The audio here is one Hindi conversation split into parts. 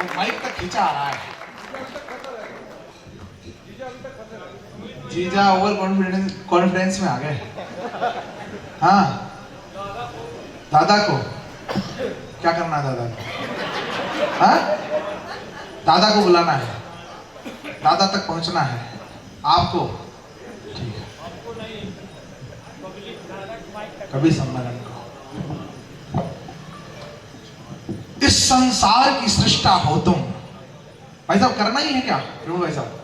वो माइक तक खींचा आ रहा है। जीजा ओवर कॉन्फिडेंस में आ गए। हाँ, दादा को क्या करना है? दादा को, हाँ, दादा को बुलाना है, दादा तक पहुंचना है आपको। ठीक है, कभी सम्मेलन को। इस संसार की सृष्टा हो तुम। भाई साहब करना ही है क्या प्रभु भाई साहब?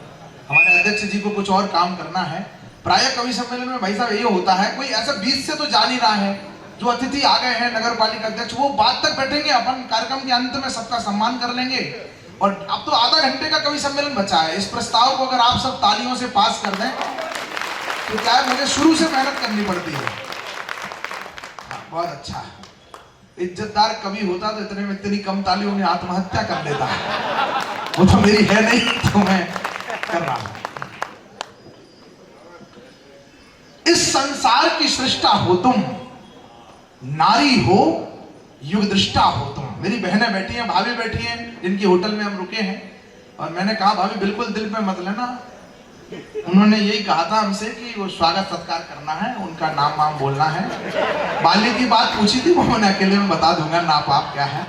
हमारे अध्यक्ष जी को कुछ और काम करना है। प्राय कवि सम्मेलन में भाई साहब ये होता है, कोई ऐसा बीच से तो जा नहीं रहा है। जो अतिथि आ गए हैं नगर पालिका अध्यक्ष, वो बाद तक बैठेंगे, अपन कार्यक्रम के अंत में सबका सम्मान कर लेंगे। और अब तो आधा घंटे का कवि सम्मेलन बचा है। इस प्रस्ताव को अगर आप सब तालियों से पास कर दें तो क्या है, मुझे शुरू से मेहनत करनी पड़ती है। बहुत अच्छा है। इज्जतदार कवि होता तो इतने में इतनी कम तालियों में आत्महत्या कर लेता। वो तो मेरी है नहीं, तो मैं कर रहा हूं। इस संसार की सृष्टा हो तुम, नारी हो युग दृष्टा हो तुम। मेरी बहनें बैठी हैं, भाभी बैठी हैं, जिनकी होटल में हम रुके हैं। और मैंने कहा भाभी बिल्कुल दिल पे मत लेना। उन्होंने यही कहा था हमसे कि वो स्वागत सत्कार करना है, उनका नाम वाम बोलना है। बाल्य की बात पूछी थी, वो मैंने अकेले में बता दूंगा नाप आप क्या है।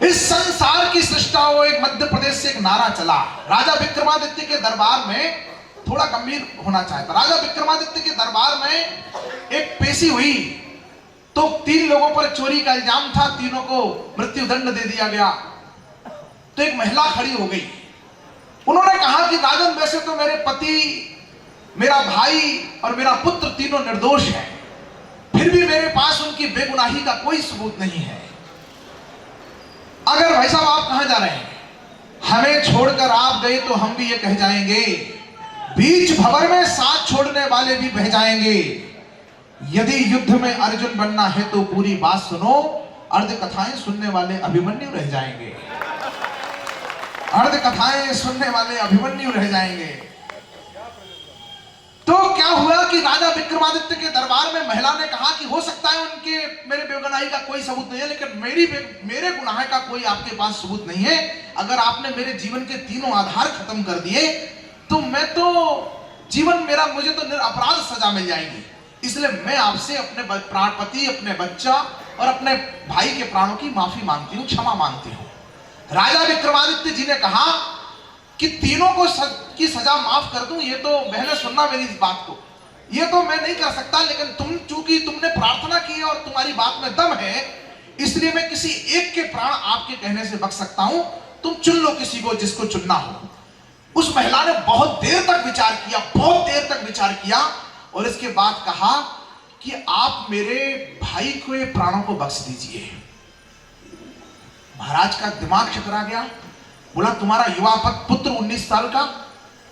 इस संसार की सृष्टा हो, एक मध्य प्रदेश से एक नारा चला। राजा विक्रमादित्य के दरबार में, थोड़ा गंभीर होना चाहता, राजा विक्रमादित्य के दरबार में एक पेशी हुई तो 3 लोगों पर चोरी का इल्जाम था, तीनों को मृत्युदंड दे दिया गया। तो एक महिला खड़ी हो गई, उन्होंने कहा कि राजन वैसे तो मेरे पति, मेरा भाई और मेरा पुत्र तीनों निर्दोष हैं, फिर भी मेरे पास उनकी बेगुनाही का कोई सबूत नहीं है। अगर भाई साहब आप कहां जा रहे हैं? हमें छोड़कर आप गए तो हम भी ये कह जाएंगे, बीच भंवर में साथ छोड़ने वाले भी बह जाएंगे। यदि युद्ध में अर्जुन बनना है तो पूरी बात सुनो, अर्ध कथाएं सुनने वाले अभिमन्यु रह जाएंगे। अर्ध कथाएं सुनने वाले अभिमन्यु रह जाएंगे। तो क्या हुआ कि राजा विक्रमादित्य के दरबार में महिला ने कहा कि हो सकता है उनके मेरे बेगुनाही का कोई सबूत नहीं है, लेकिन मेरे गुनाह का कोई आपके पास सबूत नहीं है। अगर आपने मेरे जीवन के तीनों आधार खत्म कर दिए तो मैं तो जीवन मेरा, मुझे तो निरपराध सजा मिल जाएगी। इसलिए मैं आपसे अपने प्राणपति, अपने बच्चा और अपने भाई के प्राणों की माफी मांगती हूँ, क्षमा मांगती हूँ। राजा विक्रमादित्य जी ने कहा कि तीनों को की सजा माफ कर दूं। ये तो बहने सुनना मेरी इस बात को, ये तो मैं नहीं कर सकता, लेकिन तुम चूंकि तुमने प्रार्थना की है और तुम्हारी बात में दम है, इसलिए मैं किसी एक के प्राण आपके कहने से बच सकता हूं। तुम चुन लो किसी को, जिसको चुनना हो। उस महिला ने बहुत देर तक विचार किया, बहुत देर तक विचार किया और इसके बाद कहा कि आप मेरे भाई को प्राणों को बख्श दीजिए। महाराज का दिमाग चकरा गया। बोला तुम्हारा युवा पुत्र 19 साल का,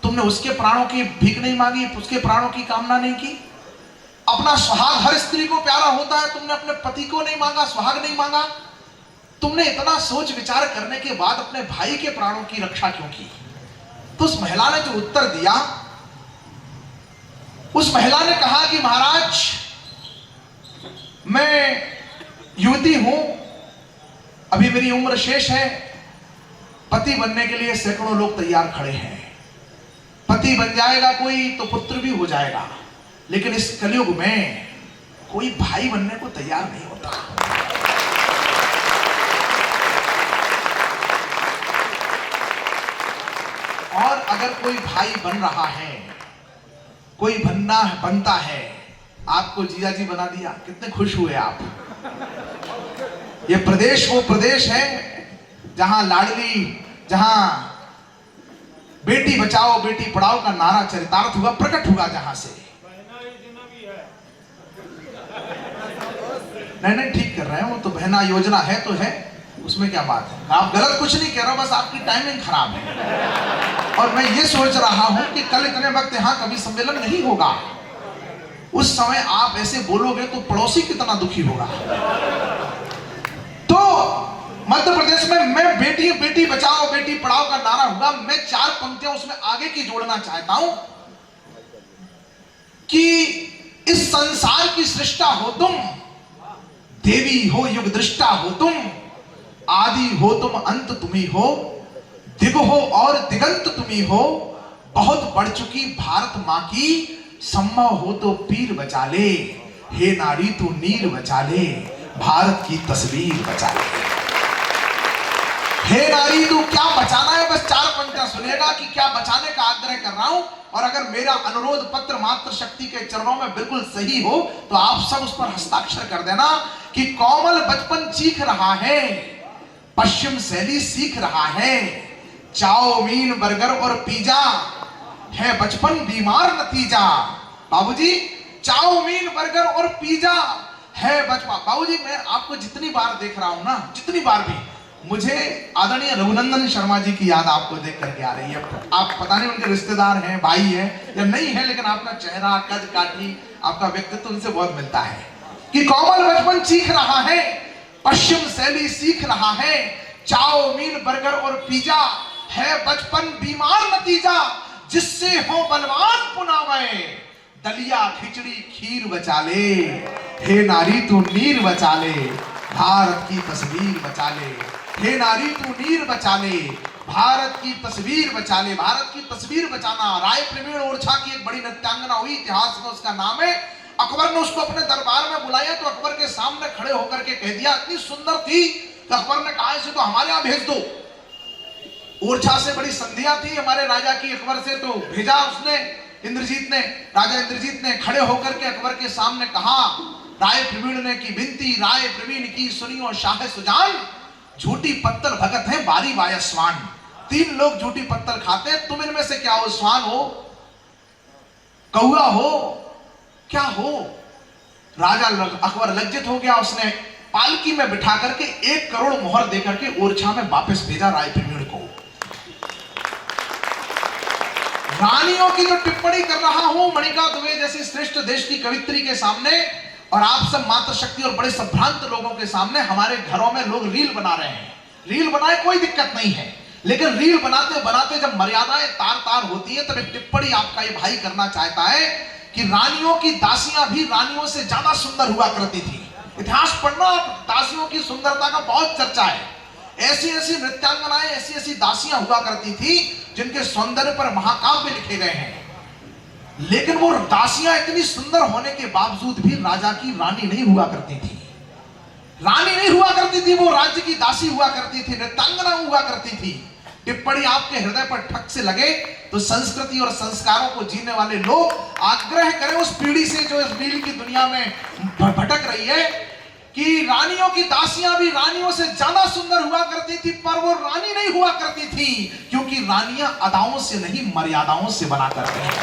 तुमने उसके प्राणों की भीख नहीं मांगी, उसके प्राणों की कामना नहीं की। अपना सुहाग हर स्त्री को प्यारा होता है, तुमने अपने पति को नहीं मांगा, सुहाग नहीं मांगा। तुमने इतना सोच विचार करने के बाद अपने भाई के प्राणों की रक्षा क्यों की? तो उस महिला ने जो उत्तर दिया, उस महिला ने कहा कि महाराज मैं युवती हूं, अभी मेरी उम्र शेष है, पति बनने के लिए सैकड़ों लोग तैयार खड़े हैं। पति बन जाएगा कोई तो पुत्र भी हो जाएगा, लेकिन इस कलयुग में कोई भाई बनने को तैयार नहीं होता। और अगर कोई भाई बन रहा है, कोई बनता है, आपको जीजा जी बना दिया, कितने खुश हुए आप। ये प्रदेश वो प्रदेश है जहां लाडली, जहां बेटी बचाओ बेटी पढ़ाओ का नारा चरितार्थ हुआ, प्रकट हुआ, जहां से। नहीं ठीक कर रहे हैं, वो तो बहना योजना है तो है, उसमें क्या बात है। आप गलत कुछ नहीं कह रहे हो, बस आपकी टाइमिंग खराब है। और मैं ये सोच रहा हूं कि कल इतने वक्त यहां कभी सम्मेलन नहीं होगा, उस समय आप ऐसे बोलोगे तो पड़ोसी कितना दुखी होगा। तो मध्य प्रदेश में मैं बेटी बेटी बचाओ बेटी पढ़ाओ का नारा हुआ। मैं 4 पंक्तियां उसमें आगे की जोड़ना चाहता हूं कि इस संसार की सृष्टा हो तुम, देवी हो युग दृष्टा हो तुम, आदि हो तुम अंत तुम्ही हो, दिग हो और दिगंत तुम्ही हो, बहुत बढ़ चुकी भारत माँ की, संभव हो तो पीर बचा ले, हे नारी तू नीर बचा ले, भारत की तस्वीर बचा ले। हे नारी तू क्या बचाना है, बस 4 पंक्तियां सुनेगा कि क्या बचाने का आग्रह कर रहा हूं। और अगर मेरा अनुरोध पत्र मातृशक्ति के चरणों में बिल्कुल सही हो तो आप सब उस पर हस्ताक्षर कर देना कि कोमल बचपन चीख रहा है, पश्चिम शैली सीख रहा है, चाउमीन बर्गर और पिज्जा है बचपन बीमार नतीजा। बाबूजी, चाउमीन बर्गर और पिज्जा है बचपन। बाबूजी, मैं आपको जितनी बार देख रहा हूं ना, जितनी बार भी, मुझे आदरणीय रघुनंदन शर्मा जी की याद आपको देख करके आ रही है। आप पता नहीं उनके रिश्तेदार हैं, भाई हैं या नहीं है, लेकिन आपका चेहरा, कद काठी, आपका व्यक्तित्व उनसे बहुत मिलता है। कि कोमल बचपन चीख रहा है, पश्चिम शैली सीख रहा है, चाउमीन बर्गर और पिज्जा है बचपन बीमार नतीजा, जिससे हो बलवान पुनावे, दलिया खिचड़ी खीर बचा ले, हे नारी तू नीर बचा ले, भारत की तस्वीर बचा ले, हे नारी तू नीर बचा ले, भारत की तस्वीर बचा ले। भारत की तस्वीर बचाना। राय प्रवीण ओरछा की एक बड़ी नृत्यांगना हुई, इतिहास में उसका नाम है। अकबर ने उसको अपने दरबार में बुलाया तो अकबर के सामने खड़े होकर के कह दिया, इतनी सुंदर थी कि अकबर ने कहा इसे तो हमारे यहां भेज दो। ओरछा से बड़ी संधियां थी हमारे राजा की अकबर से, तो भेजा उसने, इंद्रजीत ने, राजा इंद्रजीत ने खड़े होकर के अकबर के सामने कहा, राय प्रवीण ने की विनती, राय प्रवीण की सुनियो शाह सुजान, झूठी पत्तल भगत है बारी बाया स्वान। 3 लोग झूठी पत्तल खाते हैं, तुम इनमें से क्या हो? स्वान हो, कौआ हो, क्या हो? राजा अकबर लज्जित हो गया। उसने पालकी में बिठा करके 1 करोड़ मोहर देकर के ओरछा में वापस भेजा राय प्रवीण को। रानियों की जो टिप्पणी कर रहा हूं मणिका दुबे जैसी श्रेष्ठ देश की कवित्री के सामने, और आप सब मातृशक्ति और बड़े संभ्रांत लोगों के सामने, हमारे घरों में लोग रील बना रहे हैं। रील बनाए कोई दिक्कत नहीं है, लेकिन रील बनाते बनाते जब मर्यादाएं तार तार होती है तब एक टिप्पणी आपका ये भाई करना चाहता है कि रानियों की दासियां भी रानियों से ज्यादा सुंदर हुआ करती थी। इतिहास पढ़ना, दासियों की सुंदरता का बहुत चर्चा है। ऐसी ऐसी नृत्यांगनाएं, ऐसी ऐसी दासियां हुआ करती थी जिनके सौंदर्य पर महाकाव्य लिखे गए हैं। लेकिन वो दासियां इतनी सुंदर होने के बावजूद भी राजा की रानी नहीं हुआ करती थी। रानी नहीं हुआ करती थी, वो राज्य की दासी हुआ करती थी, नृत्यांगना हुआ करती थी। टिप्पणी आपके हृदय पर ठक से लगे तो संस्कृति और संस्कारों को जीने वाले लोग आग्रह करें उस पीढ़ी से जो इस रील की दुनिया में भटक रही है कि रानियों की दासियां भी रानियों से ज्यादा सुंदर हुआ करती थी, पर वो रानी नहीं हुआ करती थी, क्योंकि रानियां अदाओं से नहीं मर्यादाओं से बना करती हैं।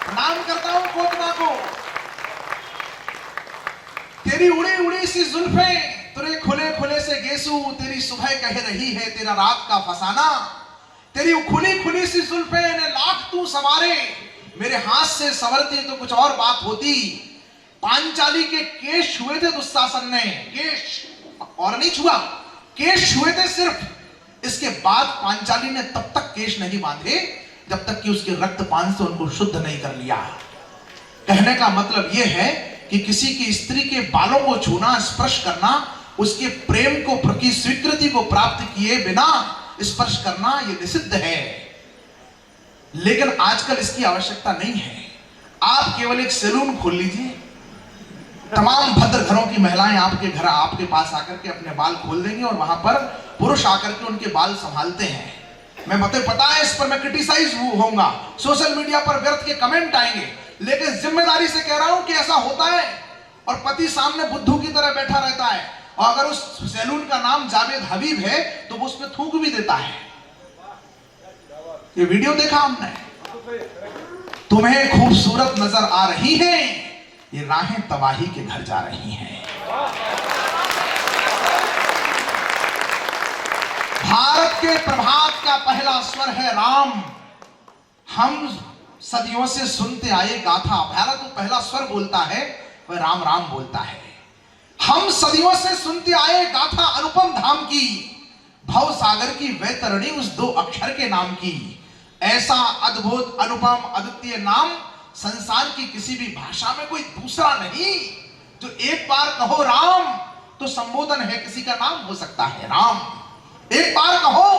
प्रणाम करता हूं कोतमा को। तेरी उड़ी उड़ी सी जुल्फें, तेरे खुले खुले से गेसू, तेरी सुबह कह रही है तेरा रात का फसाना। तेरी खुली खुली सी जुल्फें ने लाख तू सवारे, मेरे हाथ से संवरती तो कुछ और बात होती। पांचाली के केश छुए थे दुशासन ने, केश और नहीं छुआ, केश छुए थे सिर्फ। इसके बाद पांचाली ने तब तक केश नहीं बांधे जब तक कि उसके रक्तपान से उनको शुद्ध नहीं कर लिया। कहने का मतलब यह है कि किसी की स्त्री के बालों को छूना, स्पर्श करना, उसके प्रेम को, की स्वीकृति को प्राप्त किए बिना स्पर्श करना यह निषिद्ध है। लेकिन आजकल इसकी आवश्यकता नहीं है। आप केवल एक सैलून खोल लीजिए, तमाम भद्र घरों की महिलाएं आपके घर, आपके पास आकर के अपने बाल खोल देंगी और वहां पर पुरुष आकर के उनके बाल संभालते हैं। मैं मुझे पता है इस पर मैं क्रिटिसाइज होऊंगा, सोशल मीडिया पर व्यर्थ के कमेंट आएंगे, लेकिन जिम्मेदारी से कह रहा हूं कि ऐसा होता है। और पति सामने बुद्धू की तरह बैठा रहता है, और अगर उस सैलून का नाम जावेद हबीब है तो वो उसमें थूक भी देता है। ये वीडियो देखा हमने। तुम्हें खूबसूरत नजर आ रही है, ये राहें तबाही के घर जा रही हैं। भारत के प्रभात का पहला स्वर है राम। हम सदियों से सुनते आए गाथा। भारत तो पहला स्वर बोलता है, वह राम राम बोलता है। हम सदियों से सुनते आए गाथा अनुपम धाम की, भव सागर की वैतरणी उस 2 अक्षर के नाम की। ऐसा अद्भुत अनुपम अद्वितीय नाम संसार की किसी भी भाषा में कोई दूसरा नहीं। जो एक बार कहो राम तो संबोधन है, किसी का नाम हो सकता है राम। एक बार कहो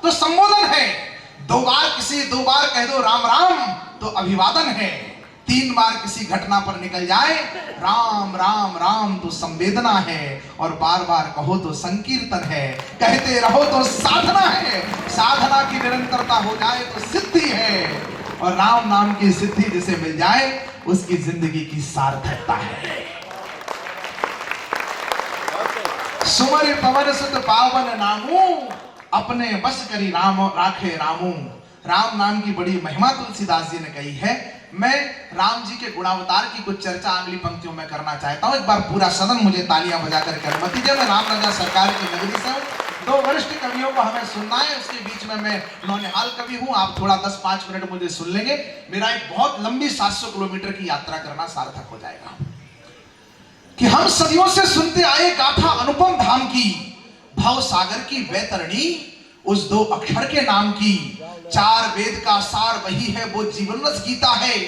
तो संबोधन है, दो बार कह दो राम राम तो अभिवादन है, 3 बार किसी घटना पर निकल जाए राम राम राम तो संवेदना है, और बार बार कहो तो संकीर्तन है, कहते रहो तो साधना है, साधना की निरंतरता हो जाए तो सिद्धि है, और राम नाम की सिद्धि जिसे मिल जाए उसकी जिंदगी की सार्थकता है। सुमरि पवन सुत पावन नामू, अपने बस करी राम राखे रामू। राम नाम की बड़ी महिमा तुलसीदास जी ने कही है। मैं राम जी के गुणावतार की कुछ चर्चा अगली पंक्तियों में करना चाहता हूं। एक बार पूरा सदन मुझे तालियां बजा करके अनुमति दे। मैं राम राजा सरकार की नगरी से हूं, 2 वरिष्ठ कवियों को हमें सुनना है, उसके बीच में मैं नौनिहाल कवि हूं, आप थोड़ा 10-5 मिनट मुझे सुन लेंगे। मेरा एक बहुत लंबी 700 किलोमीटर की यात्रा करना सार्थक हो जाएगा। कि हम सदियों से सुनते आए गाथा अनुपम धाम की, भव सागर की वैतरणी उस 2 अक्षर के नाम की, 4 वेद का सार वही है वो जीवन रस गीता है,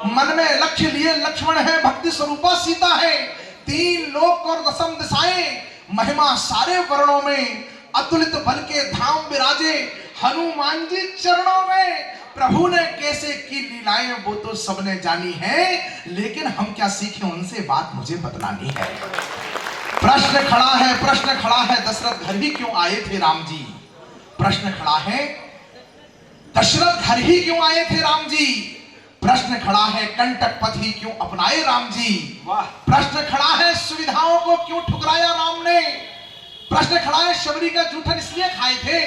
मन में लक्ष्य लिए लक्ष्मण है भक्ति स्वरूपा सीता है, 3 लोक और दशम दिशाएं महिमा सारे वर्णों में, अतुलित बल के धाम विराजे हनुमान जी चरणों में, प्रभु ने कैसे की लीलाएं वो तो सबने जानी है, लेकिन हम क्या सीखे उनसे बात मुझे बतलानी है। प्रश्न खड़ा है दशरथ घर ही क्यों आए थे राम जी। प्रश्न खड़ा है दशरथ घर ही क्यों आए थे राम जी। प्रश्न खड़ा है कंटक पथ ही क्यों अपनाए राम जी। प्रश्न खड़ा है सुविधाओं को क्यों ठुकराया राम ने। प्रश्न खड़ा है शबरी का जूठन इसलिए खाए थे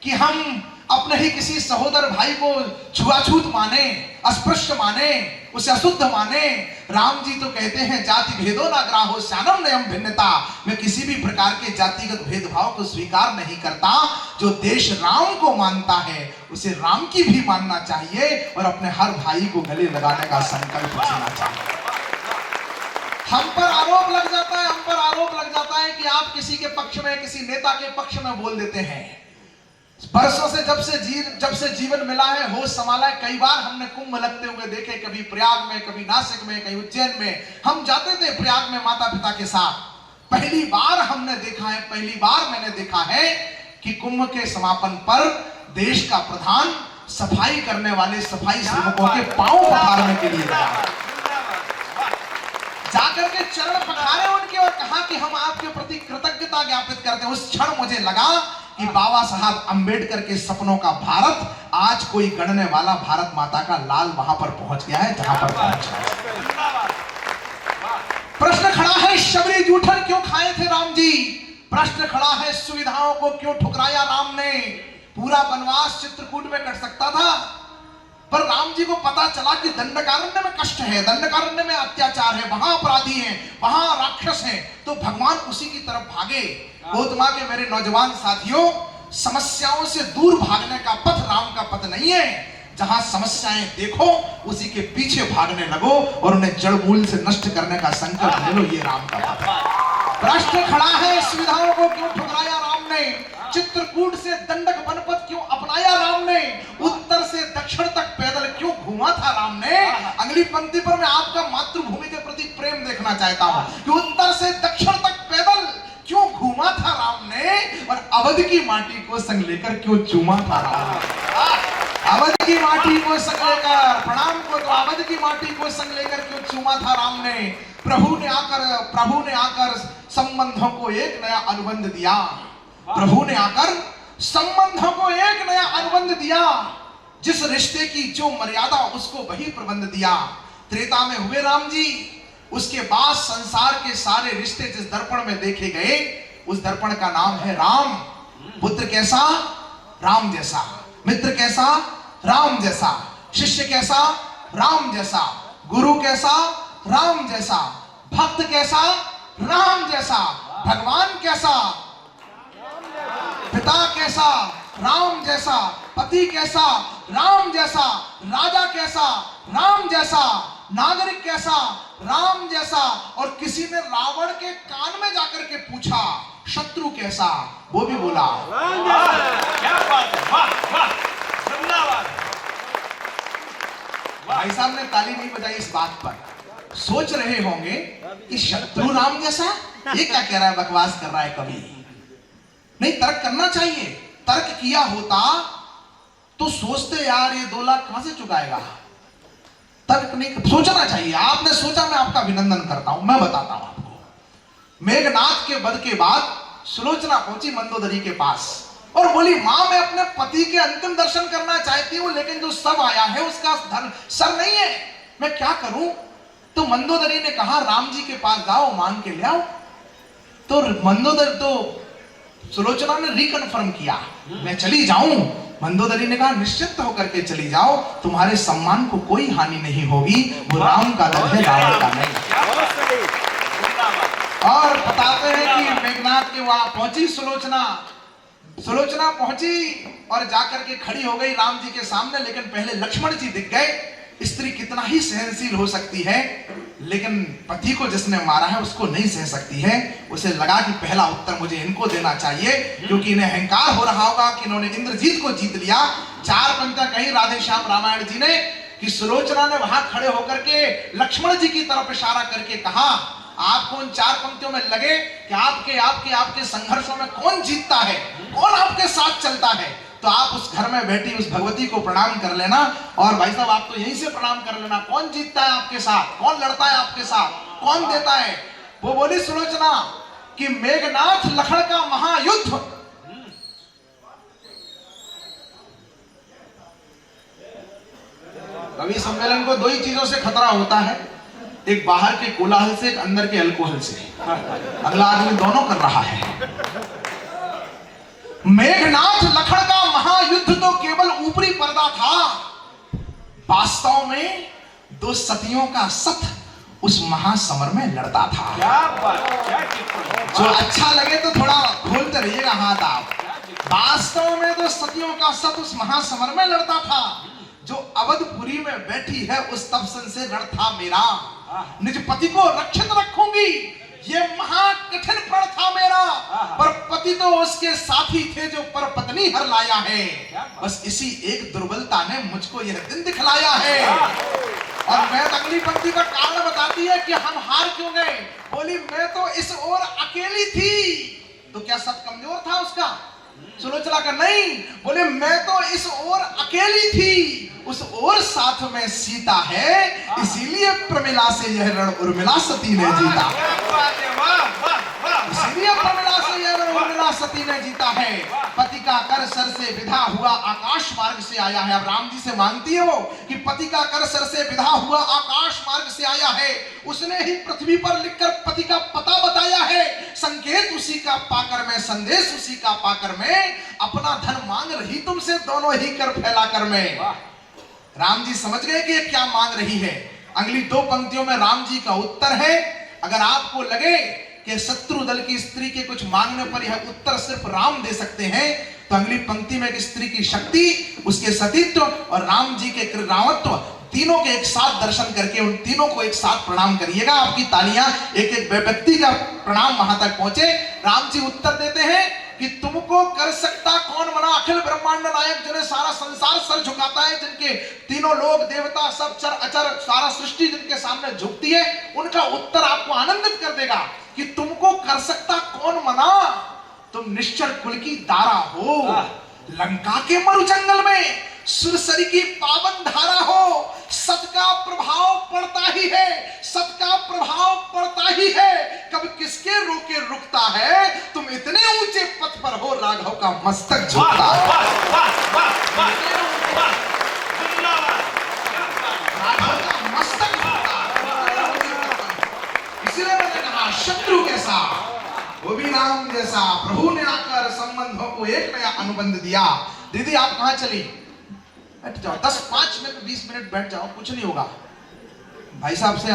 कि हम अपने ही किसी सहोदर भाई को छुआछूत माने, अस्पृश्य माने, उसे अशुद्ध माने। राम जी तो कहते हैं जाति भेदो ना ग्राहो श्यानम नयम भिन्नता। मैं किसी भी प्रकार के जातिगत भेदभाव को स्वीकार नहीं करता। जो देश राम को मानता है उसे राम की भी मानना चाहिए और अपने हर भाई को गले लगाने का संकल्प लेना चाहिए। हम पर आरोप लग जाता है कि आप किसी के पक्ष में, किसी नेता के पक्ष में बोल देते हैं। बरसों से जब से जीवन मिला है, होश संभाला है, कई बार हमने कुंभ लगते हुए देखे, कभी प्रयाग में, कभी नासिक में, कहीं उज्जैन में। हम जाते थे प्रयाग में माता पिता के साथ। पहली बार मैंने देखा है कि कुंभ के समापन पर देश का प्रधान सफाई करने वाले सफाई श्रमिकों के पांव पखारने के लिए गया, जाकर के चरण पखारे उनके और कहा कि हम आपके प्रति कृतज्ञता ज्ञापित करते हैं। उस क्षण मुझे लगा कि बाबा साहब अंबेडकर के सपनों का भारत आज कोई गढ़ने वाला भारत माता का लाल वहां पर पहुंच गया है जहां पर पहुंचा है। प्रश्न खड़ा है शबरी जूठन क्यों खाए थे राम जी। प्रश्न खड़ा है सुविधाओं को क्यों ठुकराया राम ने। पूरा वनवास चित्रकूट में कट सकता था, पर राम जी को पता चला कि दंडकारण्य में कष्ट है, दंडकारण्य में अत्याचार है, वहां अपराधी हैं, वहां राक्षस हैं, तो भगवान उसी की तरफ भागे। गौतमा के मेरे नौजवान साथियों, समस्याओं से दूर भागने का पथ राम का पथ नहीं है। जहां समस्याएं देखो उसी के पीछे भागने लगो और उन्हें जड़ मूल से नष्ट करने का संकल्प ले लो, ये राम का पथ है। प्रश्न खड़ा है सुविधाओं को क्यों ठुकराया राम ने। चित्रकूट से दंडक बनपथ क्यों अपनाया राम ने। उत्तर से दक्षिण तक पैदल क्यों घूमा था राम ने। अगली पंक्ति पर मैं आपका मातृभूमि के प्रति प्रेम देखना चाहता हूं कि उत्तर से दक्षिण तक पैदल क्यों घूमा था राम ने और अवध की माटी को संग लेकर क्यों चूमा था राम ने। अवध की माटी को संग लेकर, प्रणाम को तो अवध की माटी को संग लेकर क्यों चूमा था राम ने। प्रभु ने आकर संबंधों को एक नया अनुबंध दिया। प्रभु ने आकर संबंधों को एक नया अनुबंध दिया। जिस रिश्ते की जो मर्यादा उसको वही प्रबंध दिया। त्रेता में हुए राम जी, उसके बाद संसार के सारे रिश्ते जिस दर्पण में देखे गए उस दर्पण का नाम है राम। पुत्र कैसा, राम जैसा। मित्र कैसा, राम जैसा। शिष्य कैसा, राम जैसा। गुरु कैसा, राम जैसा। भक्त कैसा, राम जैसा। भगवान कैसा, पिता कैसा, राम जैसा। पति कैसा, राम जैसा। राजा कैसा, राम जैसा। नागरिक कैसा, राम जैसा। और किसी ने रावण के कान में जाकर के पूछा शत्रु कैसा, वो भी बोला क्या बात है, वाह वाह, जिंदाबाद। भाई साहब ने ताली नहीं बजाई इस बात पर। सोच रहे होंगे कि शत्रु राम जैसा ये क्या कह रहा है, बकवास कर रहा है कवि। नहीं, तर्क करना चाहिए। तर्क किया होता तो सोचते यार ये 2 लाख कहां से चुकाएगा। तर्क नहीं, सोचना चाहिए। आपने सोचा, मैं आपका अभिनंदन करता हूं। मैं बताता हूं आपको। मेघनाथ के वध के बाद सुलोचना पहुंची मंदोदरी के पास और बोली, मां मैं अपने पति के अंतिम दर्शन करना चाहती हूं, लेकिन जो सब आया है उसका धन सर नहीं है, मैं क्या करूं। तो मंदोदरी ने कहा, राम जी के पास जाओ, मांग के ले आओ। तो मंदोदरी तो सुलोचना ने रिकन्फर्म किया, मैं चली जाऊं। मंदोदरी ने कहा, निश्चित होकर के चली जाओ, तुम्हारे सम्मान को कोई हानि नहीं होगी, वो राम का दल है, रावण का नहीं। और बताते हैं कि मेघनाथ के वहां पहुंची सुलोचना पहुंची और जाकर के खड़ी हो गई राम जी के सामने। लेकिन पहले लक्ष्मण जी दिख गए। स्त्री कितना ही सहनशील हो सकती है, लेकिन पति को जिसने मारा है उसको नहीं सह सकती है। उसे लगा कि पहला उत्तर मुझे इनको देना चाहिए, क्योंकि इन्हें अहंकार हो रहा होगा कि इन्होंने इंद्रजीत को जीत लिया। 4 पंक्तियां कही राधे श्याम रामायण जी ने कि सुलोचना ने वहां खड़े होकर के लक्ष्मण जी की तरफ इशारा करके कहा, आपको उन 4 पंक्तियों में लगे कि आपके संघर्षों में कौन जीतता है, कौन आपके साथ चलता है, तो आप उस घर में बैठी उस भगवती को प्रणाम कर लेना। और भाई साहब आप तो यहीं से प्रणाम कर लेना, कौन जीतता है आपके साथ, कौन लड़ता है आपके साथ, कौन देता है। वो बोली सुलोचना कि मेघनाथ लखन का महायुद्ध, कवि सम्मेलन को 2 ही चीजों से खतरा होता है, एक बाहर के कोलाहल से, एक अंदर के अल्कोहल से। अगला आदमी दोनों कर रहा है। मेघनाथ लखन का महायुद्ध तो केवल ऊपरी पर्दा था, वास्तव में 2 सतियों का सत उस महासमर में लड़ता था। जो अच्छा लगे तो थोड़ा खोलते रहिएगा हाथ आप। वास्तव में 2 सतियों का सत उस महासमर में लड़ता था। जो अवधपुरी में बैठी है उस तपसन से रण था मेरा, निज पति को रक्षित रखूंगी, ये महाकठिन प्रण था मेरा। पर पति तो उसके साथी थे जो पर पत्नी हर लाया है, बस इसी एक दुर्बलता ने मुझको यह दिन दिखलाया है। और मैं अगली पंक्ति का कारण बताती है कि हम हार क्यों गए। बोली, मैं तो इस ओर अकेली थी। तो क्या सब कमजोर था उसका? सुलोचना का नहीं। बोले, मैं तो इस ओर अकेली थी, उस ओर साथ में सीता है, इसीलिए प्रमिला से यह रण उर्मिला सती ने जीता। इसीलिए प्रमिला से यह रण उर्मिला सती ने जीता है। पति का कर सर से विधा हुआ आकाश मार्ग से आया है। अब राम जी से मांगती है वो कि पति का कर सर से विधा हुआ आकाश मार्ग से आया है। उसने ही पृथ्वी पर लिखकर पति का पता बताया है। संकेत उसी का पाकर मैं, संदेश उसी का पाकर मैं, अपना धन मांग रही तुमसे दोनों ही कर फैला कर मैं। राम जी समझ गए कि ये क्या मांग रही है। अगली 2 पंक्तियों में राम जी का उत्तर है। अगर आपको लगे कि शत्रु दल की स्त्री के कुछ मांगने पर यह उत्तर सिर्फ राम दे सकते हैं, तो अगली पंक्ति में एक स्त्री की शक्ति, उसके सतीत्व और राम जी के रावत्व, तीनों के एक साथ दर्शन करके उन तीनों को एक साथ प्रणाम करिएगा। आपकी तालियां एक एक व्यक्ति का प्रणाम वहां तक पहुंचे। राम जी उत्तर देते हैं कि तुमको कर सकता कौन मना, अखिल ब्रह्मांड नायक जिन्हें सारा संसार सर झुकाता है, जिनके तीनों लोग देवता सब चर अचर सारा सृष्टि जिनके सामने झुकती है, उनका उत्तर आपको आनंदित कर देगा कि तुमको कर सकता कौन मना। तुम निश्चर कुल की दारा हो, लंका के मरु जंगल में सुरसरी की पावन धारा हो। सत का प्रभाव पड़ता ही है, सत का प्रभाव पड़ता ही है, कब किसके रोके रुकता है। तुम इतने ऊंचे पथ पर हो, राघव का मस्तक झुकता है। राघव का मस्तक झुकता है। इसलिए मैंने कहा शत्रु के साथ वो भी राम जैसा प्रभु ने आकर संबंधों को एक नया अनुबंध दिया। दीदी आप कहां चली? बैठ जाओ, 10-5 मिनट 20 मिनट बैठ जाओ, कुछ नहीं होगा। भाई साहब से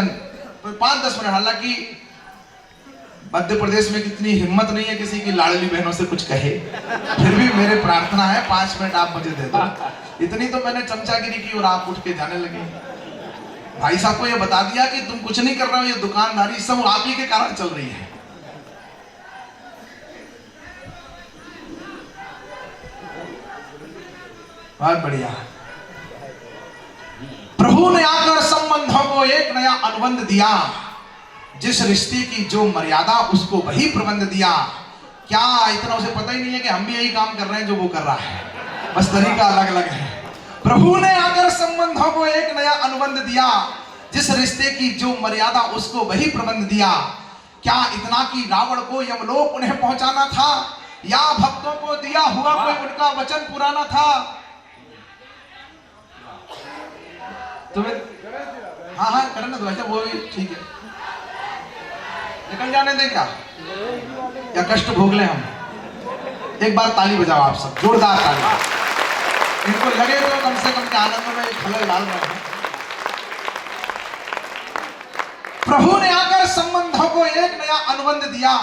5-10 मिनट, हालांकि मध्य प्रदेश में कितनी हिम्मत नहीं है किसी की लाडली बहनों से कुछ कहे, फिर भी मेरे प्रार्थना है 5 मिनट आप मुझे दे दो। इतनी तो मैंने चमचागिरी की और आप उठ के जाने लगे। भाई साहब को ये बता दिया कि तुम कुछ नहीं कर रहे हो, ये दुकानदारी सब आप ही के कारण चल रही है। बहुत बढ़िया। प्रभु ने आकर संबंधों को एक नया अनुबंध दिया, जिस रिश्ते की जो मर्यादा उसको वही प्रबंध दिया। क्या इतना उसे पता ही नहीं है कि हम भी यही काम कर रहे हैं जो वो कर रहा है, बस तरीका अलग अलग है। प्रभु ने आकर संबंधों को एक नया अनुबंध दिया, जिस रिश्ते की जो मर्यादा उसको वही प्रबंध दिया। क्या इतना कि रावण को यमलोक उन्हें पहुंचाना था, या भक्तों को दिया हुआ कोई उनका वचन पुराना था? तुम्हें हाँ हाँ करने दो, ऐसा वो भी ठीक है, निकल जाने दें क्या, या कष्ट भोग लें हम? एक बार ताली बजाओ आप सब, जोरदार ताली। इनको लगे तो कम से कम के आनंद में खलल डाल रहे हैं। प्रभु ने आकर संबंधों को एक नया अनुबंध दिया,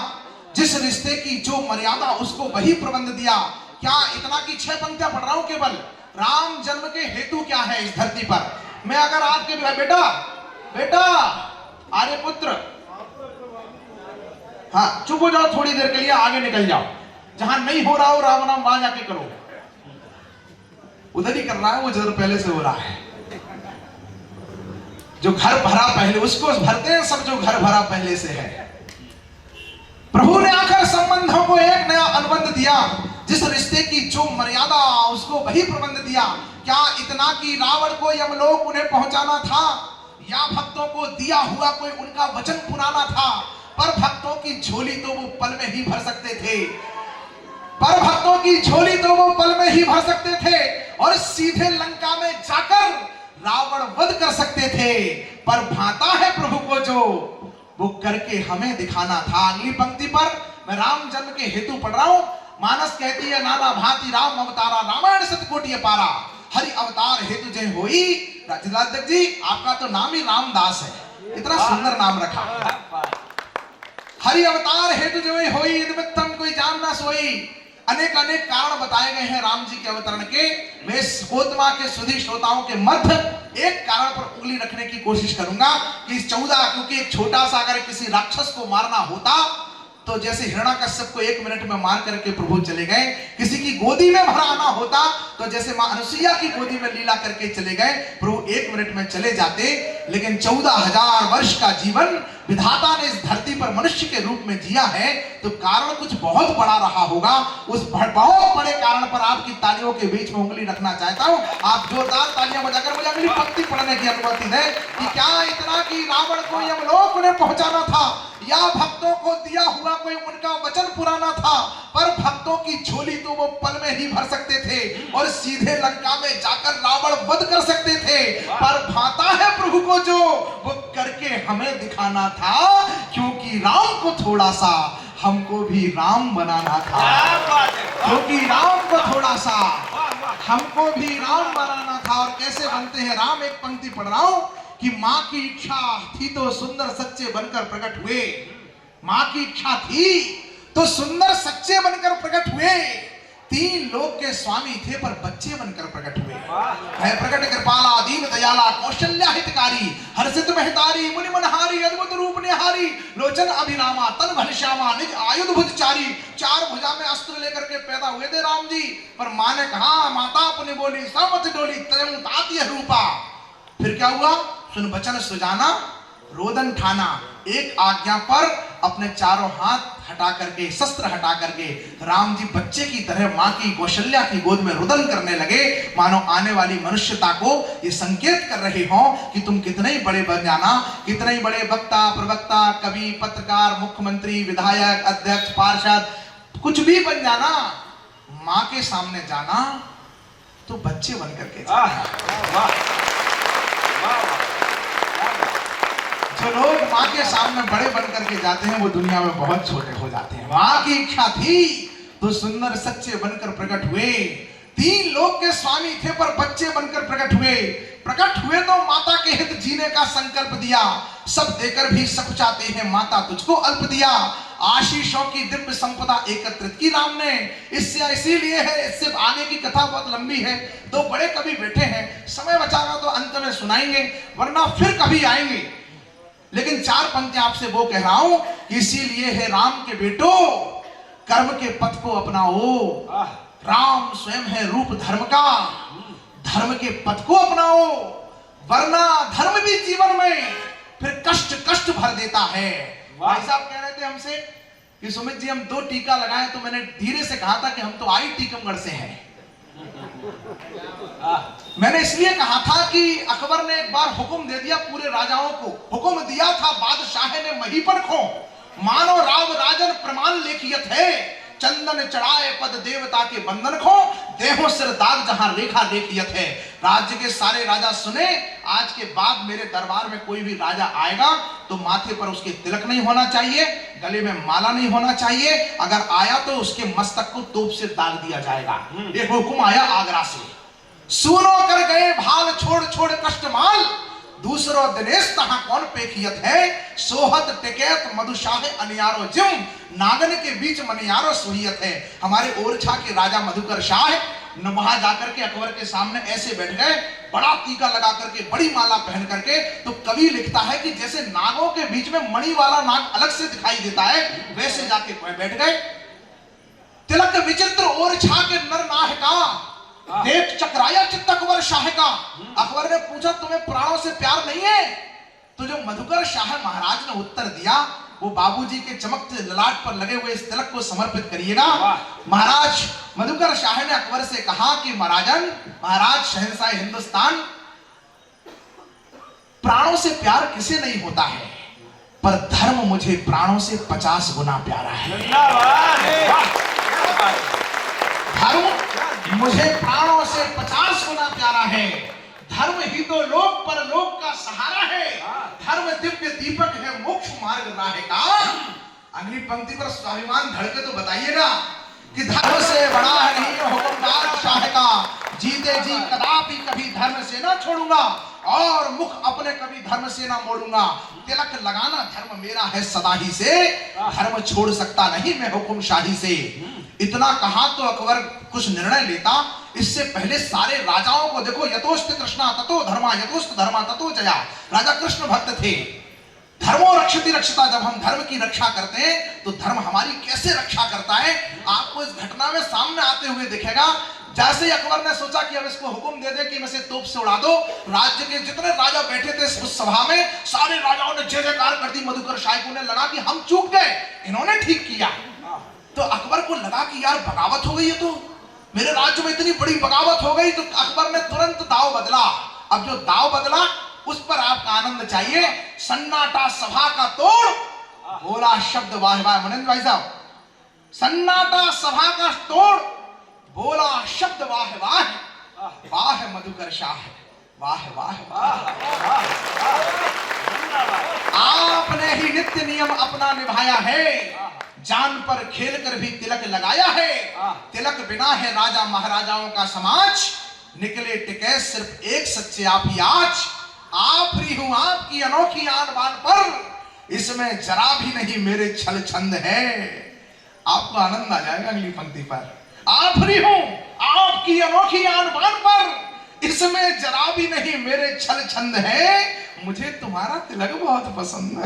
जिस रिश्ते की जो मर्यादा उसको वही प्रबंध दिया। क्या इतना कि 6 पंक्तियां पढ़ रहा हूं केवल, राम जन्म के हेतु क्या है इस धरती पर। मैं अगर आपके बेटा बेटा आर्यपुत्र, हाँ चुप हो जाओ थोड़ी देर के लिए, आगे निकल जाओ, जहां नहीं हो रहा हो राम नाम वहां जाके करो। उधर ही कर रहा है वो, जरूर पहले से हो रहा है। जो घर भरा पहले उसको भरते हैं सब, जो घर भरा पहले से है। प्रभु ने आकर संबंधों को एक नया अनुबंध दिया, जिस रिश्ते की जो मर्यादा उसको वही प्रबंध दिया। क्या इतना कि रावण को यमलोक उन्हें पहुंचाना था, या भक्तों को दिया हुआ कोई उनका वचन पुराना था? पर भक्तों की झोली तो वो पल में ही भर सकते थे, पर भक्तों की झोली तो वो पल में ही भर सकते थे, और सीधे लंका में जाकर रावण वध कर सकते थे। पर भाता है प्रभु को जो वो करके हमें दिखाना था। अगली पंक्ति पर मैं राम जन्म के हेतु पढ़ रहा हूं। मानस कहती है नाना भांति राम अवतारा, रामायण सतकोटि पारा, हरि अवतार हेतु जय होई। राजदादक जी आपका तो नाम ही रामदास है, इतना सुंदर नाम रखा। हरि अवतार हेतु जय होई, निमित्तम कोई जान ना सोई। अनेक अनेक कारण बताए गए हैं राम जी के अवतरण के। मैं इस गोतमा के सुधी श्रोताओं के मध्य एक कारण पर उंगली रखने की कोशिश करूंगा कि इस 14, क्योंकि एक छोटा सा अगर किसी राक्षस को मारना होता तो जैसे हिरण्याकश्यप को 1 मिनट में मार करके प्रभु चले गए, किसी की गोदी में भराना होता तो जैसे मां अनुसुईया की गोदी में लीला करके चले गए, प्रभु 1 मिनट में चले जाते। लेकिन 14,000 वर्ष का जीवन विधाता ने इस धरती पर मनुष्य के रूप में जिया है, तो कारण कुछ बहुत बड़ा रहा होगा। उस बहुत बड़े कारण पर आपकी तालियों के बीच में उंगली रखना चाहता हूं। आप जोरदार तालियां बजाकर मुझे अगली पंक्ति पढ़ने की अनुमति दें कि क्या इतना कि रावण को यमलोक उन्हें पहुंचाना था, या भक्तों को दिया हुआ कोई उनका वचन पुराना था? पर भक्तों की झोली तो वो पल में ही भर सकते थे, और सीधे लंका में जाकर रावण वध कर सकते थे। पर भाता है प्रभु को जो वो करके हमें दिखाना था, क्योंकि राम को थोड़ा सा हमको भी राम बनाना था, क्योंकि राम को थोड़ा सा हमको भी राम बनाना था। और कैसे बनते हैं राम, एक पंक्ति पढ़ रहा हूं कि मां की इच्छा थी तो सुंदर सच्चे बनकर प्रकट हुए। मां की इच्छा थी तो सुंदर सच्चे बनकर प्रकट हुए। 3 लोक के स्वामी थे पर बच्चे बनकर प्रकट हुए। है प्रकट कृपाला दीन दयाला कौशल्या हितकारी, हर्षित महतारी मुनि मनहारी, अद्भुत रूप निहारी, लोचन अभिरामा तन घनश्यामा, निज आयुध भुजचारी। 4 भुजा में अस्त्र लेकर के पैदा हुए थे राम जी। पर मां ने कहा, माता अपनी बोली समत डोली तयं ताती रूपा। फिर क्या हुआ, सुन वचन सुजाना रोदन ठाना। एक आज्ञा पर अपने चारों हाथ हटा करके, शस्त्र हटा करके राम जी बच्चे की तरह मां की कौशल्या की गोद में रुदन करने लगे, मानो आने वाली मनुष्यता को ये संकेत कर रहे हो कि तुम कितने ही बड़े बन जाना, कितने ही बड़े वक्ता, प्रवक्ता, कवि, पत्रकार, मुख्यमंत्री, विधायक, अध्यक्ष, पार्षद, कुछ भी बन जाना, मां के सामने जाना तो बच्चे बन करके जाना। जो लोग मां के सामने बड़े बन करके जाते हैं वो दुनिया में बहुत छोटे हो जाते हैं। मां की इच्छा थी तो सुंदर सच्चे बनकर प्रकट हुए। 3 लोक के स्वामी थे पर बच्चे बनकर प्रकट हुए। प्रकट हुए तो माता के हित जीने का संकल्प दिया। सब देकर भी सब चाहते हैं, माता तुझको अल्प दिया। आशीषों की दिव्य संपदा एकत्रित की राम ने। इससे इसीलिए है, इससे आगे की कथा बहुत लंबी है, 2 बड़े कवि बैठे हैं, समय बचाना तो अंत में सुनाएंगे, वरना फिर कभी आएंगे। लेकिन 4 पंक्तियां आपसे वो कह रहा हूं, इसीलिए है राम के बेटो कर्म के पथ को अपनाओ। राम स्वयं है रूप धर्म का, धर्म के पथ को अपनाओ। वरना धर्म भी जीवन में फिर कष्ट कष्ट भर देता है। भाई साहब कह रहे थे हमसे कि सुमित जी हम 2 टीका लगाए, तो मैंने धीरे से कहा था कि हम तो आई टीकमगढ़ से हैं। मैंने इसलिए कहा था कि अकबर ने एक बार हुक्म दे दिया पूरे राजाओं को, हुक्म दिया था बादशाह ने महीपन को, मानो राव राजन प्रमाण लेखियत है, चंदन चढ़ाए पद देवता के बंधन को, देहो सिर दाग जहां रेखा लेखियत है। राज्य के सारे राजा सुने, आज के बाद मेरे दरबार में कोई भी राजा आएगा तो माथे पर उसके तिलक नहीं होना चाहिए, गले में माला नहीं होना चाहिए, अगर आया तो उसके मस्तक को तोप से दाग दिया जाएगा। ये हुक्म आया आगरा से। सुनो कर गए भाल छोड़ छोड़ कष्ट माल, दूसरो दिनेश तहां कौन पेखियत है, सोहत टिकैत मधुशाह अनियारो जिम, नागन के बीच मनियारो सुहियत है। हमारे ओरछा के राजा मधुकर शाह न वहां जाकर के अकबर के सामने ऐसे बैठ गए, बड़ा टीका लगा करके, बड़ी माला पहन करके, तो कवि लिखता है कि जैसे नागों के बीच में मणि वाला नाग अलग से दिखाई देता है, वैसे जाके बैठ गए। तिलक विचित्र ओरछा के नर नाह का, देख चकराया चित्त अकबर शाह का। अकबर ने पूछा तुम्हें प्राणों से प्यार नहीं है? तो जो मधुकर शाह महाराज ने उत्तर दिया, वो बाबूजी के चमकते ललाट पर लगे हुए इस तिलक को समर्पित करिएगा। महाराज मधुकर शाह ने अकबर से कहा कि महाराज शहंशाह हिंदुस्तान, प्राणों से प्यार किसे नहीं होता है, पर धर्म मुझे प्राणों से 50 गुना प्यारा है। धर्म मुझे प्राणों से 50 गुना प्यारा है। धर्म ही तो लोक पर लोक का सहारा है, धर्म दिव्य दीपक है मोक्ष मार्ग राह का। अगली पंक्ति पर स्वाभिमान धड़के तो बताइएगा कि धर्म से बड़ा है नहीं हुक्मदार शाह का, जीते जी कदापि कभी धर्म से ना छोड़ूंगा, और मुख अपने कभी धर्म से ना मोड़ूंगा। तिलक लगाना धर्म मेरा है सदा ही से, धर्म छोड़ सकता नहीं मैं हुक्म शाही से। इतना कहा तो अकबर कुछ निर्णय लेता। इससे पहले सारे राजाओं को देखो, यतोस्त कृष्णा ततो धर्मा, यतोस्त धर्मा ततो जया। राजा कृष्ण भक्त थे। धर्मो रक्षति रक्षता, जब हम धर्म की रक्षा करते हैं तो धर्म हमारी कैसे रक्षा करता है, आपको इस घटना में सामने आते हुए दिखेगा। जैसे ही अकबर ने सोचा कि अब इसको हुक्म दे दे कि इसे तोप से उड़ा दो, राज्य के जितने राजा बैठे थे उस सभा में, सारे राजाओं ने जय जयकार कर दी। मधुकर शाह को ने लगा कि हम चूक गए, इन्होंने ठीक किया। तो अकबर को लगा कि यार बगावत हो गई है, तो मेरे राज्य में इतनी बड़ी बगावत हो गई। तो अकबर ने तुरंत दाव बदला। अब जो दाव बदला उस पर आपका आनंद चाहिए। सन्नाटा सभा का तोड़, बोला शब्द वाह वाह। मनिंद्र भाई साहब, सन्नाटा सभा का तोड़, बोला शब्द वाह वाह। वाह मधुकर शाह, वाह वाह वाह। आपने ही नित्य नियम अपना निभाया है, जान पर खेल कर भी तिलक लगाया है। तिलक बिना है राजा महाराजाओं का समाज, निकले टिके सिर्फ एक सच्चे आप ही आज। आफरी हूं आपकी अनोखी आन बान पर, इसमें जरा भी नहीं मेरे छल छंद है। आपको आनंद आ जाएगा अगली पंक्ति पर। आफरी हूं आपकी अनोखी आन बान पर, इसमें जरा भी नहीं मेरे छल छंद है। मुझे तुम्हारा तिलक बहुत पसंद है।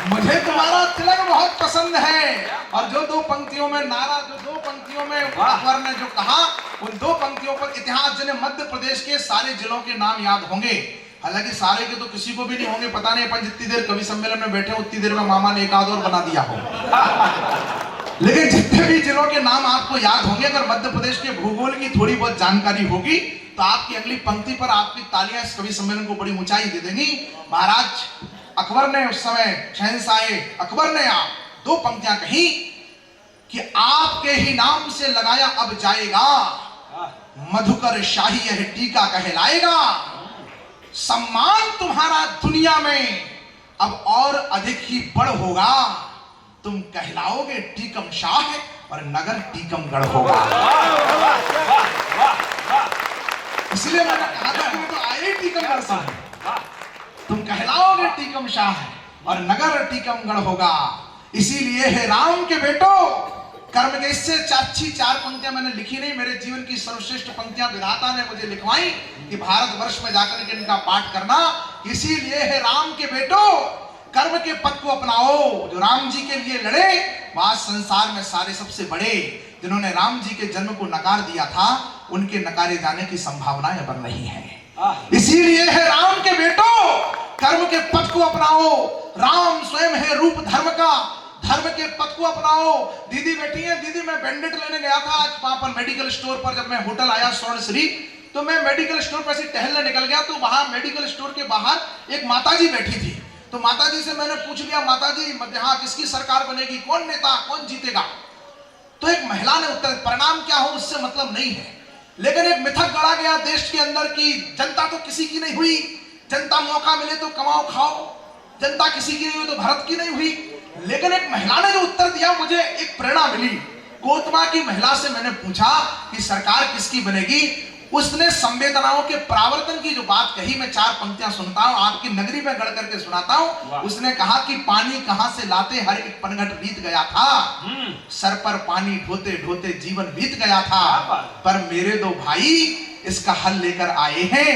मुझे तुम्हारा तिलक बहुत पसंद है। और जो 2 पंक्तियों में नारा, जो 2 पंक्तियों में अकबर ने जो कहा, उन 2 पंक्तियों पर इतिहास जिन्हें मध्य प्रदेश के सारे जिलों के नाम याद होंगे, हालांकि सारे के तो किसी को भी नहीं होंगे। पता नहीं अपन जितनी देर कवि सम्मेलन में बैठे उतनी देर में मामा ने एक आध और बना दिया हो। लेकिन जितने भी जिलों के नाम आपको याद होंगे, अगर मध्य प्रदेश के भूगोल की थोड़ी बहुत जानकारी होगी तो आपकी अगली पंक्ति पर आपकी तालियां इस कवि सम्मेलन को बड़ी ऊंचाई दे देंगी। महाराज अकबर ने उस समय, शहंशाह अकबर ने 2 पंक्तियां कही कि आपके ही नाम से लगाया अब जाएगा, मधुकर शाही यह टीका कहलाएगा। सम्मान तुम्हारा दुनिया में अब और अधिक ही बढ़ होगा, तुम कहलाओगे टीकम शाह और नगर टीकमगढ़ होगा। इसलिए मैंने कहा था कि मैं तो आए टीकमगढ़ से, तुम कहलाओगे टीकम शाह और नगर टीकमगढ़ होगा। इसीलिए है राम के बेटो कर्म के, इससे अच्छी 4 पंक्तियां मैंने लिखी नहीं, मेरे जीवन की सर्वश्रेष्ठ पंक्तियां विधाता ने मुझे लिखवाई कि भारतवर्ष में जाकर के इनका पाठ करना। इसीलिए है राम के बेटो कर्म के पथ को अपनाओ। जो राम जी के लिए लड़े, वह संसार में सारे सबसे बड़े, जिन्होंने राम जी के जन्म को नकार दिया था, उनके नकारे जाने की संभावनाएं बन रही हैं। इसीलिए है राम के बेटो, कर्म के पथ को अपनाओ। राम स्वयं है रूप धर्म का, धर्म के पथ को अपनाओ। दीदी बैठी है, दीदी मैं बैंडेड लेने गया था आज वहां पर मेडिकल स्टोर पर। जब मैं होटल आया स्वर्णश्री, तो मैं मेडिकल स्टोर पर से टहलने निकल गया, तो वहां मेडिकल स्टोर के बाहर एक माताजी बैठी थी। तो माताजी से मैंने पूछ लिया, माताजी यहाँ किसकी सरकार बनेगी, कौन नेता, कौन जीतेगा? तो एक महिला ने उत्तर, परिणाम क्या हो उससे मतलब नहीं है, लेकिन एक मिथक गढ़ा गया देश के अंदर की जनता तो किसी की नहीं हुई, जनता मौका मिले तो कमाओ खाओ, जनता किसी की नहीं हुई तो भारत की नहीं हुई। लेकिन एक महिला ने जो उत्तर दिया, मुझे एक प्रेरणा मिली। कोतमा की महिला से मैंने पूछा कि सरकार किसकी बनेगी। उसने संवेदनाओं के परावर्तन की जो बात कही, मैं 4 पंक्तियां सुनता हूं, आपकी नगरी में गढ़ करके सुनाता हूं। उसने कहा कि पानी कहां से लाते, हर एक पनघट बीत गया था, सर पर पानी ढोते ढोते जीवन बीत गया था, पर मेरे 2 भाई इसका हल लेकर आए हैं,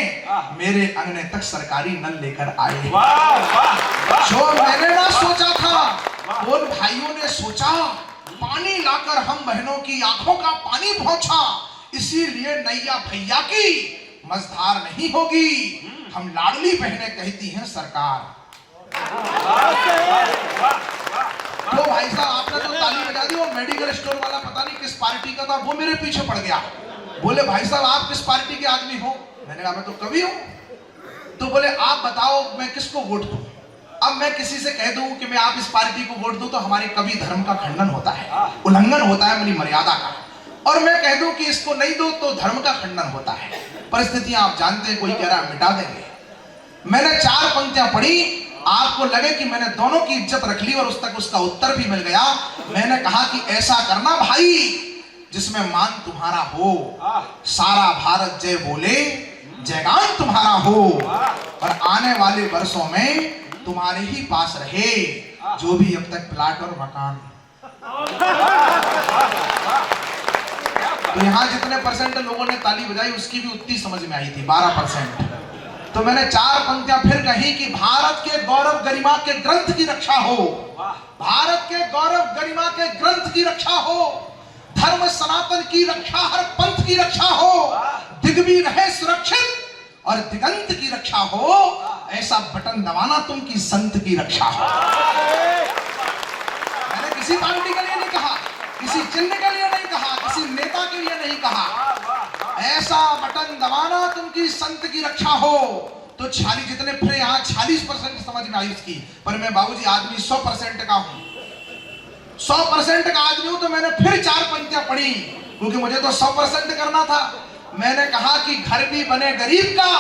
मेरे अंगने तक सरकारी नल लेकर आए हैं। जो मैंने ना सोचा था, उन भाइयों ने सोचा। पानी लाकर हम बहनों की आंखों का पानी पहुंचा, इसीलिए नैया भैया की मझधार नहीं होगी, हम लाडली बहनें कहती हैं सरकार। तो भाई साहब आपने तो ताली बजा दी, वो मेडिकल स्टोर वाला पता नहीं किस पार्टी का था, वो मेरे पीछे पड़ गया। बोले भाई साहब आप किस पार्टी के आदमी हो? मैंने कहा मैं तो कवि हूं। तो बोले आप बताओ मैं किसको वोट दूं? अब मैं किसी से कह दूं कि मैं आप इस पार्टी को वोट दूं तो हमारे कवि धर्म का खंडन होता है, उल्लंघन होता है मेरी मर्यादा का। और मैं कह दूं कि इसको नहीं दो तो धर्म का खंडन होता है। परिस्थितियां आप जानते हैं, कोई कह रहा है मिटा देंगे। मैंने 4 पंक्तियां पढ़ी, आपको लगे कि मैंने दोनों की इज्जत रख ली और उस तक उसका उत्तर भी मिल गया। मैंने कहा कि ऐसा करना भाई जिसमें मान तुम्हारा हो, सारा भारत जय बोले, जयगान तुम्हारा हो, और आने वाले वर्षों में तुम्हारे ही पास रहे जो भी अब तक प्लाट और मकान। तो यहां जितने परसेंट लोगों ने ताली बजाई उसकी भी उतनी समझ में आई थी, 12%। तो मैंने 4 पंक्तियां फिर कही कि भारत के गौरव गरिमा के ग्रंथ की रक्षा हो, भारत के गौरव गरिमा के ग्रंथ की रक्षा हो, धर्म सनातन की रक्षा, हर पंथ की रक्षा हो, दिग्वी रहे सुरक्षित और दिगंत की रक्षा हो, ऐसा बटन दबाना तुम की संत की रक्षा हो। मैंने किसी पार्टी के लिए नहीं कहा, किसी चिन्ह के लिए नहीं कहा, किसी नेता के लिए नहीं कहा, ऐसा बटन दबाना तुम की संत की रक्षा हो। तो 46 जितने फिर यहाँ 46% समझ में आई उसकी, पर मैं बाबूजी आदमी 100% का हूं, 100% का आदमी हूं। तो मैंने फिर 4 पंक्तियां पढ़ी क्योंकि मुझे तो 100% करना था। मैंने कहा कि घर भी बने गरीब का,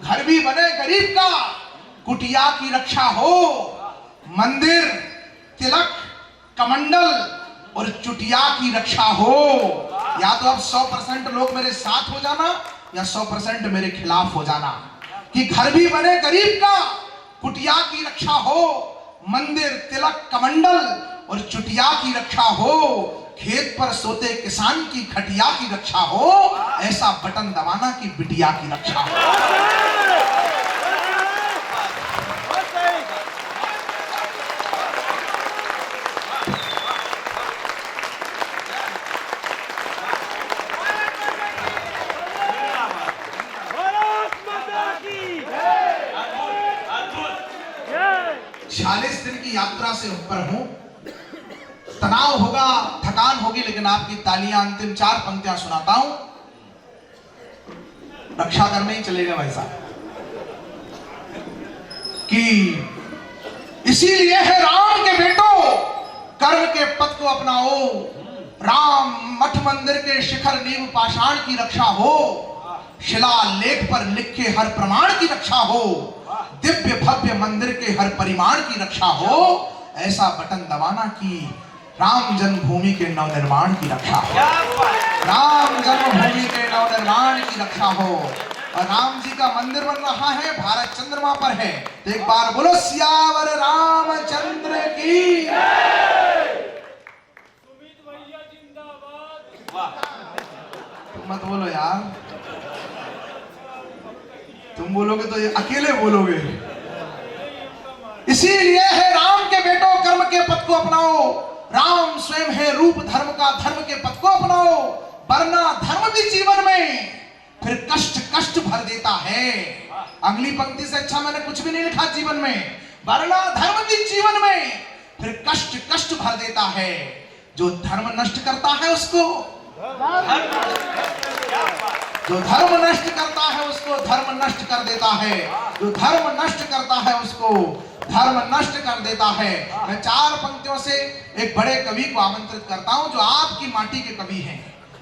घर भी बने गरीब का, कुटिया की रक्षा हो, मंदिर तिलक कमंडल और चुटिया की रक्षा हो। या तो अब 100% लोग मेरे साथ हो जाना या 100% मेरे खिलाफ हो जाना। कि घर भी बने गरीब का, कुटिया की रक्षा हो, मंदिर तिलक कमंडल और चुटिया की रक्षा हो, खेत पर सोते किसान की खटिया की रक्षा हो, ऐसा बटन दबाना की बिटिया की रक्षा हो। यात्रा से ऊपर हूं, तनाव होगा, थकान होगी, लेकिन आपकी तालियां अंतिम 4 पंक्तियां सुनाता हूं, रक्षा करने ही चलेगा भाई साहब। कि इसीलिए है राम के बेटो, कर्म के पथ को अपनाओ, राम मठ मंदिर के शिखर नींव पाषाण की रक्षा हो, शिला लेख पर लिखे हर प्रमाण की रक्षा हो, दिव्य भव्य मंदिर के हर परिमाण की रक्षा हो, ऐसा बटन दबाना की राम जन्मभूमि के नवनिर्माण की रक्षा हो, राम जन्मभूमि के नवनिर्माण की रक्षा हो। और राम जी का मंदिर बन रहा है, भारत चंद्रमा पर है। तो एक बार बोलो सियावर रामचंद्र की। तुम मत बोलो यार, तुम बोलोगे तो ये अकेले बोलोगे। इसीलिए है राम के बेटो, कर्म के पथ को अपनाओ, राम स्वयं है रूप धर्म का, धर्म के पथ को अपनाओ, वरना धर्म भी जीवन में फिर कष्ट कष्ट भर देता है। अगली पंक्ति से अच्छा मैंने कुछ भी नहीं लिखा जीवन में। वरना धर्म भी जीवन में फिर कष्ट कष्ट भर देता है। जो धर्म नष्ट करता है उसको, जो धर्म नष्ट करता है उसको धर्म नष्ट कर देता है। जो धर्म नष्ट करता है उसको धर्म नष्ट कर देता है। मैं 4 पंक्तियों से एक बड़े कवि को आमंत्रित करता हूं जो आपकी माटी के कवि हैं,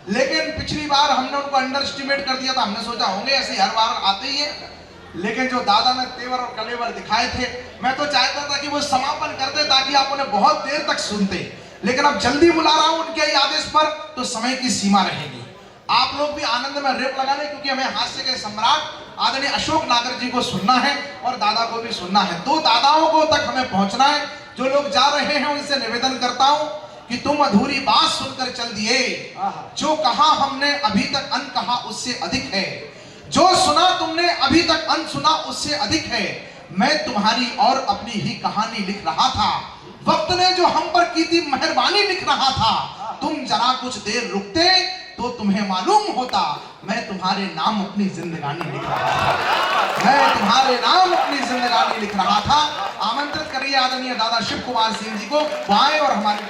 लेकिन पिछली बार हमने उनको अंडर एस्टिमेट कर दिया था। हमने सोचा होंगे ऐसे हर बार आते ही है, लेकिन जो दादा ने तेवर और कलेवर दिखाए थे, मैं तो चाहता था कि वो समापन कर दे ताकि आप उन्हें बहुत देर तक सुनते, लेकिन अब जल्दी बुला रहा हूं उनके ही आदेश पर, तो समय की सीमा रहेगी। आप लोग भी आनंद में रेप लगा लें, क्योंकि हमें हास्य के सम्राट आदरणीय अशोक नागर जी को सुनना है और दादा को भी सुनना है। 2 दादाओं को तक हमें पहुंचना है। जो लोग जा रहे हैं उनसे निवेदन करता हूं कि तुम अधूरी बात सुनकर चल दिए। जो कहा हमने अभी तक अन कहा उससे अधिक है। जो सुना तुमने अभी तक अन सुना उससे अधिक है। मैं तुम्हारी और अपनी ही कहानी लिख रहा था। वक्त ने जो हम पर की थी मेहरबानी लिख रहा था। तुम जरा कुछ देर रुकते तो तुम्हें मालूम होता मैं तुम्हारे नाम अपनी जिंदगानी लिख रहा था। मैं तुम्हारे नाम अपनी जिंदगानी लिख रहा था। आमंत्रित करिए आदरणीय दादा शिव कुमार सिंह जी को, वो आए और हमारे